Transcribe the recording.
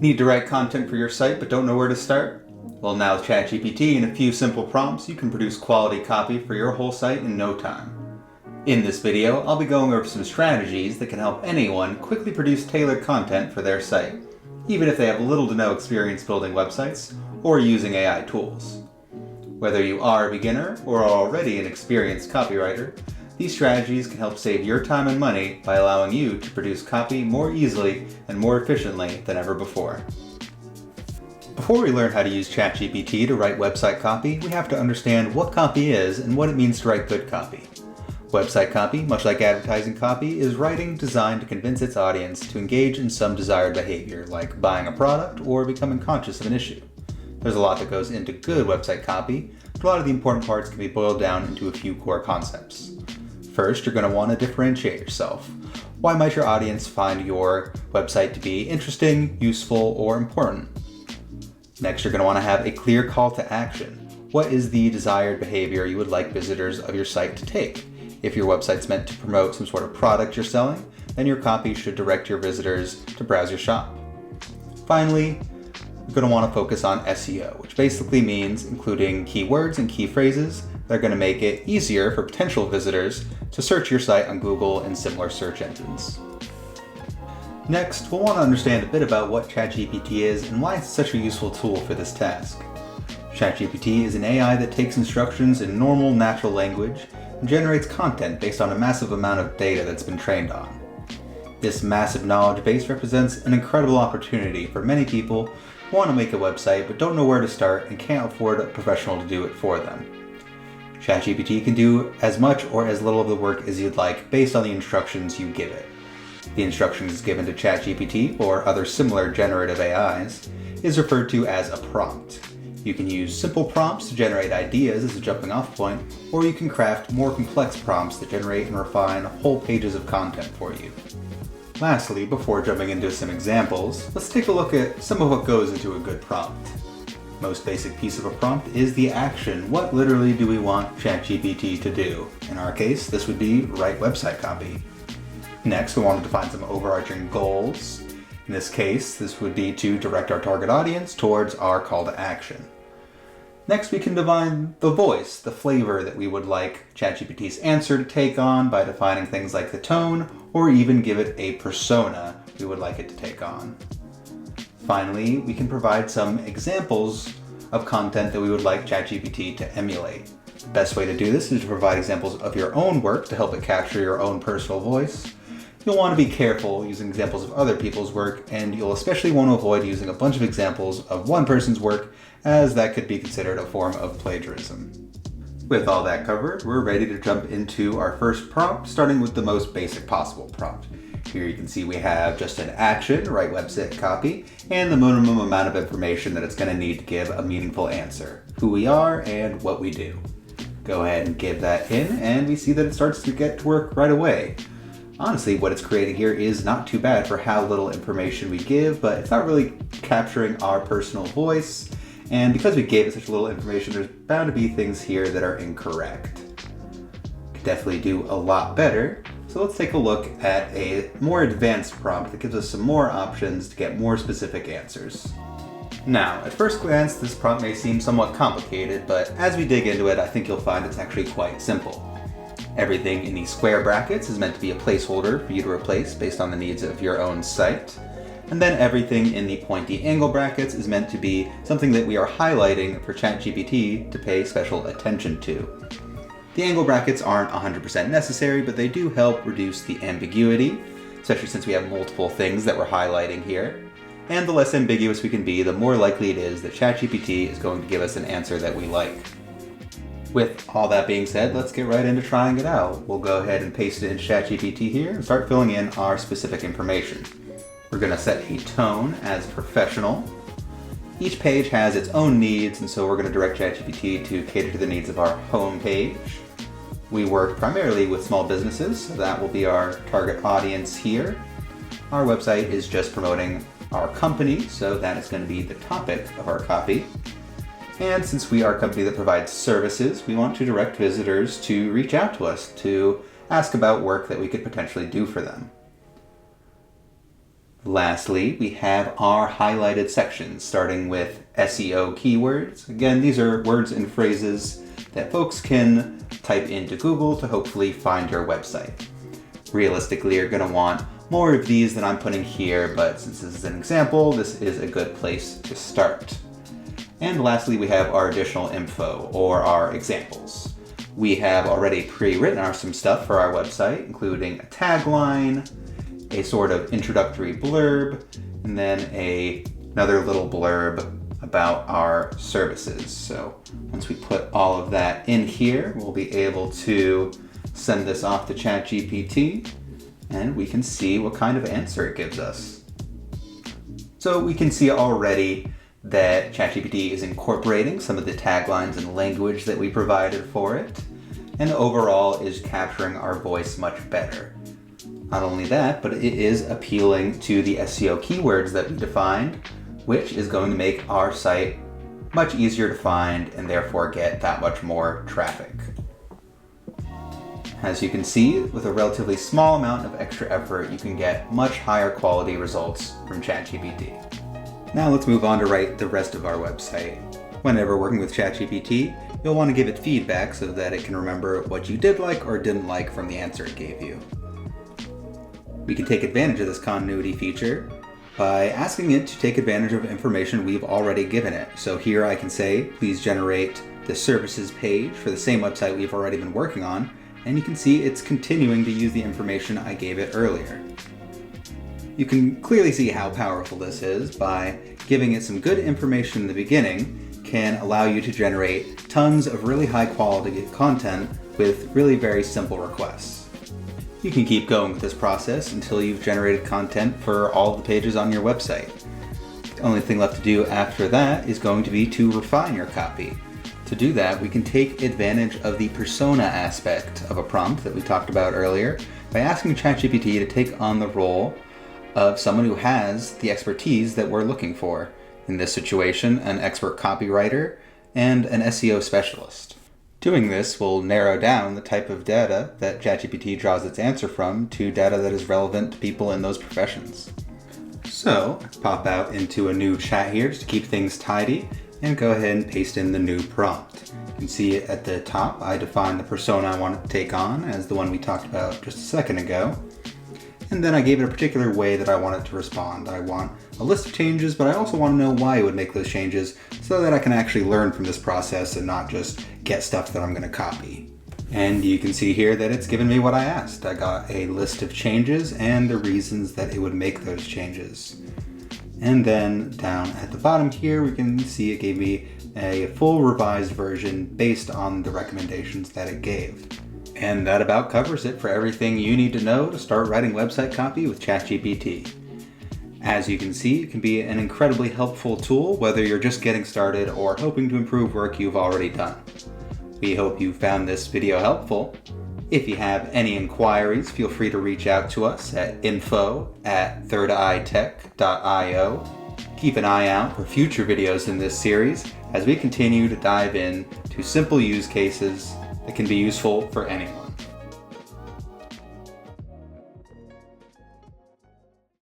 Need to write content for your site but don't know where to start? Well, now with ChatGPT and a few simple prompts, you can produce quality copy for your whole site in no time. In this video, I'll be going over some strategies that can help anyone quickly produce tailored content for their site, even if they have little to no experience building websites or using AI tools. Whether you are a beginner or are already an experienced copywriter, these strategies can help save your time and money by allowing you to produce copy more easily and more efficiently than ever before. Before we learn how to use ChatGPT to write website copy, we have to understand what copy is and what it means to write good copy. Website copy, much like advertising copy, is writing designed to convince its audience to engage in some desired behavior, like buying a product or becoming conscious of an issue. There's a lot that goes into good website copy, but a lot of the important parts can be boiled down into a few core concepts. First, you're going to want to differentiate yourself. Why might your audience find your website to be interesting, useful, or important? Next, you're going to want to have a clear call to action. What is the desired behavior you would like visitors of your site to take? If your website's meant to promote some sort of product you're selling, then your copy should direct your visitors to browse your shop. Finally, you're going to want to focus on SEO, which basically means including keywords and key phrases that are going to make it easier for potential visitors to search your site on Google and similar search engines. Next, we'll want to understand a bit about what ChatGPT is and why it's such a useful tool for this task. ChatGPT is an AI that takes instructions in normal, natural language and generates content based on a massive amount of data that's been trained on. This massive knowledge base represents an incredible opportunity for many people who want to make a website but don't know where to start and can't afford a professional to do it for them. ChatGPT can do as much or as little of the work as you'd like based on the instructions you give it. The instructions given to ChatGPT or other similar generative AIs is referred to as a prompt. You can use simple prompts to generate ideas as a jumping off point, or you can craft more complex prompts that generate and refine whole pages of content for you. Lastly, before jumping into some examples, let's take a look at some of what goes into a good prompt. Most basic piece of a prompt is the action. What literally do we want ChatGPT to do? In our case, this would be write website copy. Next, we want to define some overarching goals. In this case, this would be to direct our target audience towards our call to action. Next, we can define the voice, the flavor that we would like ChatGPT's answer to take on by defining things like the tone, or even give it a persona we would like it to take on. Finally, we can provide some examples of content that we would like ChatGPT to emulate. The best way to do this is to provide examples of your own work to help it capture your own personal voice. You'll want to be careful using examples of other people's work, and you'll especially want to avoid using a bunch of examples of one person's work, as that could be considered a form of plagiarism. With all that covered, we're ready to jump into our first prompt, starting with the most basic possible prompt. Here you can see we have just an action, write website copy, and the minimum amount of information that it's going to need to give a meaningful answer. Who we are and what we do. Go ahead and give that in, and we see that it starts to get to work right away. Honestly, what it's creating here is not too bad for how little information we give, but it's not really capturing our personal voice. And because we gave it such little information, there's bound to be things here that are incorrect. Could definitely do a lot better. So let's take a look at a more advanced prompt that gives us some more options to get more specific answers. Now, at first glance, this prompt may seem somewhat complicated, but as we dig into it, I think you'll find it's actually quite simple. Everything in these square brackets is meant to be a placeholder for you to replace based on the needs of your own site. And then everything in the pointy angle brackets is meant to be something that we are highlighting for ChatGPT to pay special attention to. The angle brackets aren't 100% necessary, but they do help reduce the ambiguity, especially since we have multiple things that we're highlighting here. And the less ambiguous we can be, the more likely it is that ChatGPT is going to give us an answer that we like. With all that being said, let's get right into trying it out. We'll go ahead and paste it in ChatGPT here and start filling in our specific information. We're going to set a tone as professional. Each page has its own needs, and so we're going to direct ChatGPT to cater to the needs of our home page. We work primarily with small businesses, so that will be our target audience here. Our website is just promoting our company, so that is going to be the topic of our copy. And since we are a company that provides services, we want to direct visitors to reach out to us to ask about work that we could potentially do for them. Lastly, we have our highlighted sections, starting with SEO keywords. Again, these are words and phrases that folks can type into Google to hopefully find your website. Realistically, you're going to want more of these than I'm putting here, but since this is an example, this is a good place to start. And lastly, we have our additional info, or our examples. We have already pre-written some stuff for our website, including a tagline, a sort of introductory blurb, and then another little blurb about our services. So once we put all of that in here, we'll be able to send this off to ChatGPT, and we can see what kind of answer it gives us. So we can see already that ChatGPT is incorporating some of the taglines and language that we provided for it, and overall is capturing our voice much better. Not only that, but it is appealing to the SEO keywords that we defined, which is going to make our site much easier to find and therefore get that much more traffic. As you can see, with a relatively small amount of extra effort, you can get much higher quality results from ChatGPT. Now let's move on to write the rest of our website. Whenever working with ChatGPT, you'll want to give it feedback so that it can remember what you did like or didn't like from the answer it gave you. We can take advantage of this continuity feature by asking it to take advantage of information we've already given it. So here I can say, please generate the services page for the same website we've already been working on, and you can see it's continuing to use the information I gave it earlier. You can clearly see how powerful this is by giving it some good information in the beginning can allow you to generate tons of really high quality content with really very simple requests. You can keep going with this process until you've generated content for all of the pages on your website. The only thing left to do after that is going to be to refine your copy. To do that, we can take advantage of the persona aspect of a prompt that we talked about earlier by asking ChatGPT to take on the role of someone who has the expertise that we're looking for. In this situation, an expert copywriter and an SEO specialist. Doing this will narrow down the type of data that ChatGPT draws its answer from to data that is relevant to people in those professions. So, pop out into a new chat here just to keep things tidy, and go ahead and paste in the new prompt. You can see at the top, I define the persona I want it to take on as the one we talked about just a second ago. And then I gave it a particular way that I want it to respond. I want a list of changes, but I also want to know why it would make those changes so that I can actually learn from this process and not just get stuff that I'm going to copy. And you can see here that it's given me what I asked. I got a list of changes and the reasons that it would make those changes. And then down at the bottom here, we can see it gave me a full revised version based on the recommendations that it gave. And that about covers it for everything you need to know to start writing website copy with ChatGPT. As you can see, it can be an incredibly helpful tool whether you're just getting started or hoping to improve work you've already done. We hope you found this video helpful. If you have any inquiries, feel free to reach out to us at info@thirdeyetech.io. Keep an eye out for future videos in this series as we continue to dive in to simple use cases that can be useful for anyone.